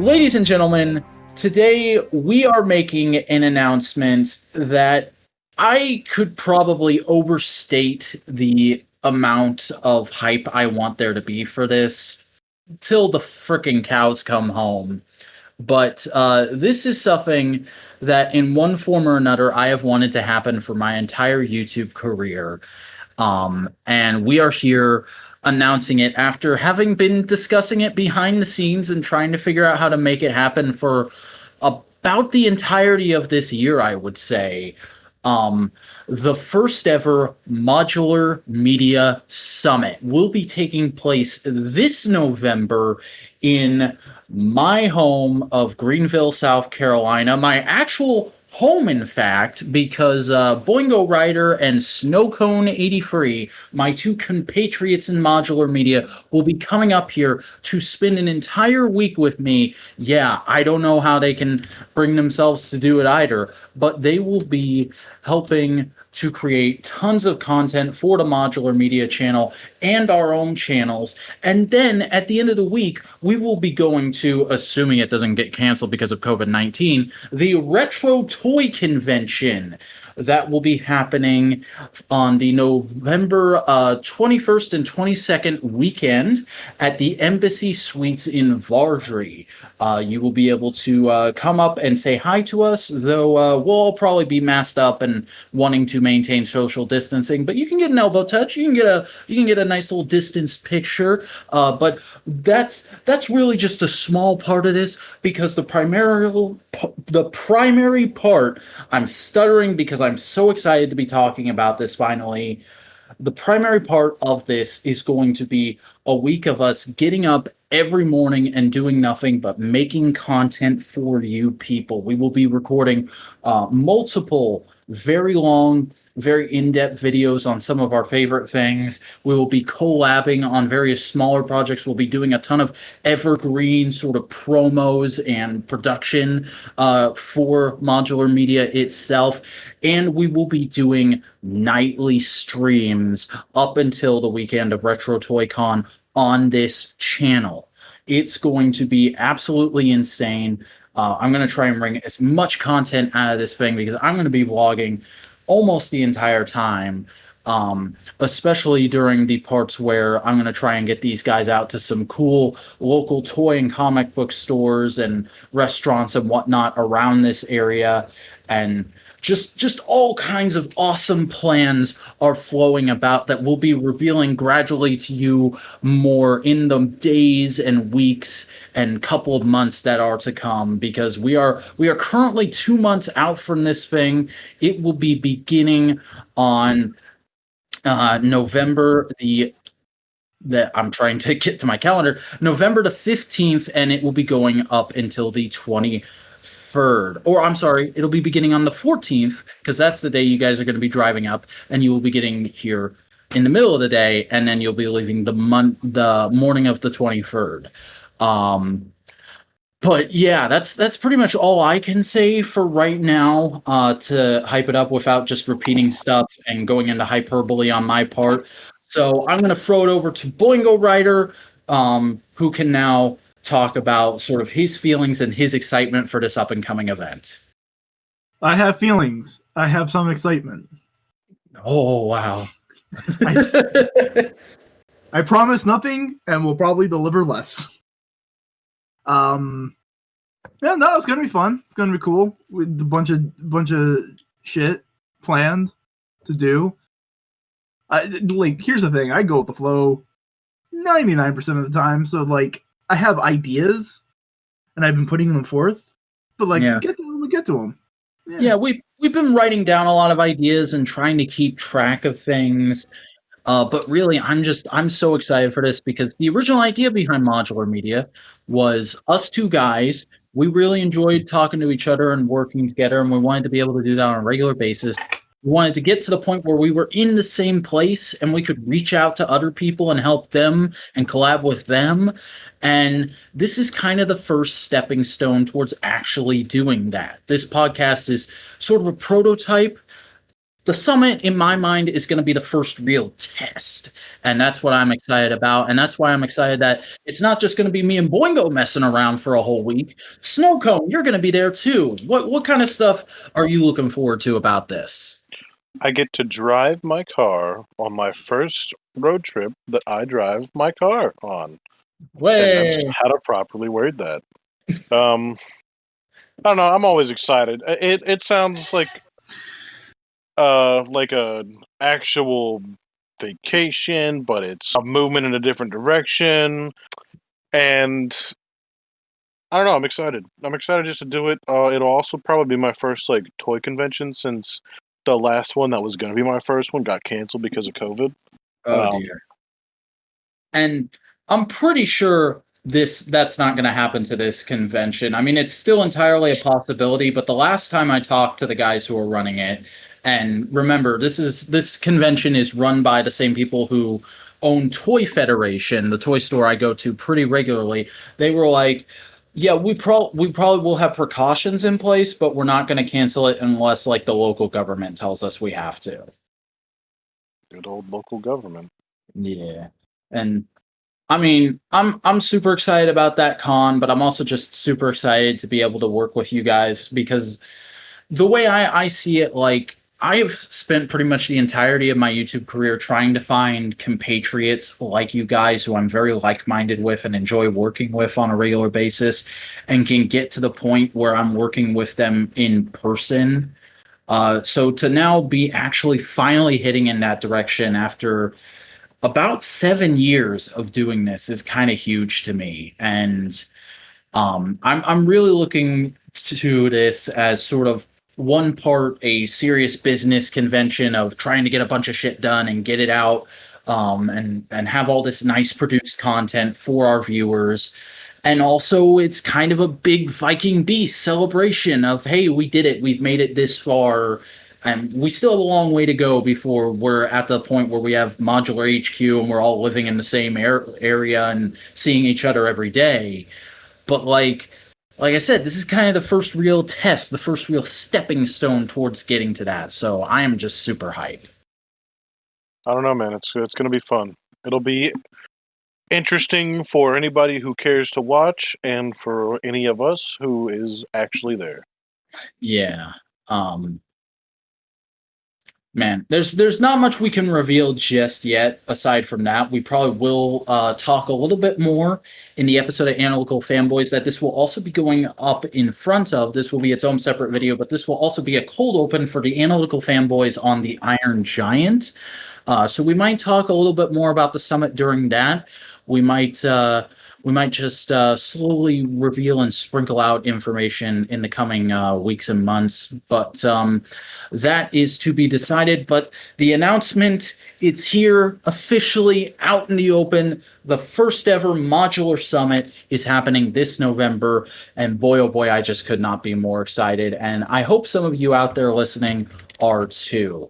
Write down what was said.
Ladies and gentlemen, today we are making an announcement that I could probably overstate the amount of hype I want there to be for this till the frickin' cows come home. But this is something that, in one form or another, I have wanted to happen for my entire YouTube career. And we are here announcing it after having been discussing it behind the scenes and trying to figure out how to make it happen for about the entirety of this year, I would say. Um, the first ever Modular Media Summit will be taking place this November in my home of Greenville, South Carolina. My actual home, in fact, because Boingo Rider and Snowcone 83, my two compatriots in modular media, will be coming up here to spend an entire week with me. Yeah, I don't know how they can bring themselves to do it either, but they will be helping to create tons of content for the modular media channel and our own channels. And then at the end of the week, we will be going to, assuming it doesn't get canceled because of COVID-19, the Retro Toy Convention that will be happening on the November 21st and 22nd weekend at the Embassy Suites in Vardry. You will be able to come up and say hi to us, though we'll all probably be masked up and wanting to maintain social distancing. But you can get an elbow touch. You can get a nice little distance picture. But that's really just a small part of this, because the primary part, I'm stuttering because I'm so excited to be talking about this finally. The primary part of this is going to be a week of us getting up every morning and doing nothing but making content for you people. We will be recording multiple very long, very in-depth videos on some of our favorite things. We will be collabing on various smaller projects. We'll be doing a ton of evergreen sort of promos and production for modular media itself. And we will be doing nightly streams up until the weekend of Retro Toy Con on this channel. It's going to be absolutely insane. I'm going to try and bring as much content out of this thing because I'm going to be vlogging almost the entire time, especially during the parts where I'm going to try and get these guys out to some cool local toy and comic book stores and restaurants and whatnot around this area. And just all kinds of awesome plans are flowing about that we'll be revealing gradually to you more in the days and weeks and couple of months that are to come, because we are currently 2 months out from this thing. It will be beginning on November that I'm trying to get to my calendar, November the 15th, and it will be going up until the 23rd. Or I'm sorry, it'll be beginning on the 14th, because that's the day you guys are going to be driving up, and you will be getting here in the middle of the day, and then you'll be leaving the morning of the 23rd. But yeah, that's pretty much all I can say for right now to hype it up without just repeating stuff and going into hyperbole on my part. So I'm going to throw it over to Boingo Rider, who can now talk about sort of his feelings and his excitement for this up-and-coming event. I have feelings. I have some excitement. Oh, wow. I promise nothing and will probably deliver less. Yeah, no, it's gonna be fun. It's gonna be cool with a bunch of shit planned to do. Here's the thing: I go with the flow 99% of the time. So I have ideas, and I've been putting them forth. But we get to them. Yeah, we've been writing down a lot of ideas and trying to keep track of things. But really, I'm so excited for this because the original idea behind modular media was us two guys. We really enjoyed talking to each other and working together, and we wanted to be able to do that on a regular basis. We wanted to get to the point where we were in the same place and we could reach out to other people and help them and collab with them. And this is kind of the first stepping stone towards actually doing that. This podcast is sort of a prototype. the summit, in my mind, is going to be the first real test. And that's what I'm excited about. And that's why I'm excited that it's not just going to be me and Boingo messing around for a whole week. Snowcone, you're going to be there too. What kind of stuff are you looking forward to about this? I get to drive my car on my first road trip that I drive my car on. And that's how to properly word that. I don't know. I'm always excited. It sounds like a actual vacation, but it's a movement in a different direction. And I don't know. I'm excited. I'm excited just to do it. It'll also probably be my first like toy convention since the last one that was going to be my first one got canceled because of COVID. Oh dear. And I'm pretty sure that's not going to happen to this convention. I mean, it's still entirely a possibility, but the last time I talked to the guys who are running it, and remember, this convention is run by the same people who own Toy Federation, the toy store I go to pretty regularly. They were like, yeah, we probably will have precautions in place, but we're not going to cancel it unless like the local government tells us we have to. Good old local government. Yeah. And I mean, I'm super excited about that con, but I'm also just super excited to be able to work with you guys because the way I see it, like I have spent pretty much the entirety of my YouTube career trying to find compatriots like you guys who I'm very like-minded with and enjoy working with on a regular basis and can get to the point where I'm working with them in person. So to now be actually finally hitting in that direction after about 7 years of doing this is kind of huge to me. And I'm really looking to this as sort of one part a serious business convention of trying to get a bunch of shit done and get it out and have all this nice produced content for our viewers. And also it's kind of a big Viking Beast celebration of, hey, we did it. We've made it this far. And we still have a long way to go before we're at the point where we have Modular HQ and we're all living in the same area and seeing each other every day. But like I said, this is kind of the first real test, the first real stepping stone towards getting to that. So I am just super hyped. I don't know, man. It's going to be fun. It'll be interesting for anybody who cares to watch and for any of us who is actually there. Yeah. Man, there's not much we can reveal just yet. Aside from that, we probably will talk a little bit more in the episode of Analytical Fanboys that this will also be going up in front of. This will be its own separate video, but this will also be a cold open for the Analytical Fanboys on the Iron Giant. So we might talk a little bit more about the summit during that. We might just slowly reveal and sprinkle out information in the coming weeks and months, but that is to be decided. But the announcement, it's here, officially out in the open. The first ever Modular Summit is happening this November, and boy, oh boy, I just could not be more excited, and I hope some of you out there listening are too.